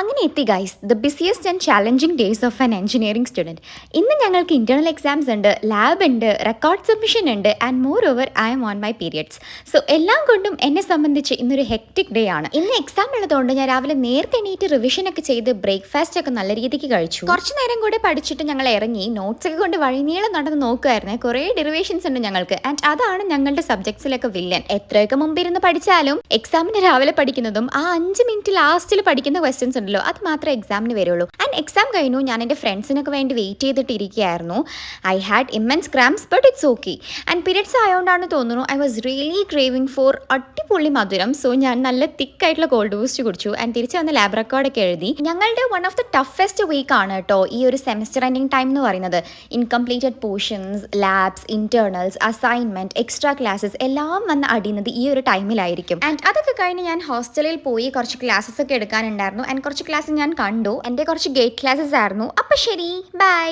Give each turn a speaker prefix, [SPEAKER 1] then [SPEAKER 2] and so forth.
[SPEAKER 1] അങ്ങനെ എത്തി guys the busiest and challenging days of an engineering student. ഇന്ന് ഞങ്ങൾക്ക് ഇൻറ്റേർണൽ എക്സാംസ് ഉണ്ട്, ലാബ് ഉണ്ട്, റെക്കോർഡ് സബ്മിഷൻ ഉണ്ട് and more over I M on my periods. So എല്ലാം കൊണ്ടും എന്നെ സംബന്ധിച്ച് ഇന്നൊരു ഹെക്ടിക് ഡേ ആണ്. ഇന്ന് എക്സാം ഉള്ളതുകൊണ്ട് ഞാൻ രാവിലെ നേരത്തെ എണീറ്റ് റിവിഷൻ ഒക്കെ ചെയ്ത് ബ്രേക്ക്ഫാസ്റ്റ് ഒക്കെ നല്ല രീതിക്ക് കഴിച്ചു. കുറച്ച് നേരം കൂടെ പഠിച്ചിട്ട് ഞങ്ങൾ ഇറങ്ങി നോട്ട്സ് ഒക്കെ കൊണ്ട് വഴിനീളം നടന്ന് നോക്കുമായിരുന്നേ. കുറേ ഡെറിവേഷൻസ് ഉണ്ട് ഞങ്ങൾക്ക് ആൻഡ് അതാണ് ഞങ്ങളുടെ സബ്ജക്ട്സിലൊക്കെ വില്ലൻ. എത്രയൊക്കെ മുമ്പിരുന്ന് പഠിച്ചാലും എക്സാമിന് രാവിലെ പഠിക്കുന്നതും ആ 5 മിനിറ്റ് ലാസ്റ്റിൽ പഠിക്കുന്ന ക്വസ്റ്റ്യൻസ് ഉണ്ടല്ലോ അത് മാത്രമേ എക്സാമിന് വരുള്ളൂ. ആൻഡ് എക്സാം കഴിഞ്ഞു, ഞാൻ എൻ്റെ ഫ്രണ്ട്സിനൊക്കെ വേണ്ടി വെയിറ്റ് ചെയ്തിട്ടിരിക്കുകയായിരുന്നു. I had immense cramps but it's okay. And periods ആയതുകൊണ്ടാണ് തോന്നുന്നു I was really craving for അടിപൊളി മധുരം. സോ ഞാൻ നല്ല തിക്കായിട്ടുള്ള കോൾഡ് ബൂസ്റ്റ് കുടിച്ചു ആൻഡ് തിരിച്ച് വന്ന് ലാബ് റെക്കോർഡൊക്കെ എഴുതി. ഞങ്ങളുടെ one of the toughest week ആണ് കേട്ടോ ഈ ഒരു സെമസ്റ്റർ എൻഡിങ് ടൈം എന്ന് പറയുന്നത്. Incompleted portions, labs, internals, assignment, extra classes എല്ലാം വന്ന് അടിയുന്നത് ഈ ഒരു ടൈമിലായിരിക്കും. ആൻഡ് അതൊക്കെ കഴിഞ്ഞ് ഞാൻ ഹോസ്റ്റലിൽ പോയി കുറച്ച് ക്ലാസ്സസ് ഒക്കെ എടുക്കാനുണ്ടായിരുന്നു ആൻഡ് കുറച്ച് ക്ലാസ് ഞാൻ കണ്ടു. എൻ്റെ കുറച്ച് ഗേറ്റ് ക്ലാസ്സസ് ആയിരുന്നു. അപ്പോൾ ശരി, ബൈ.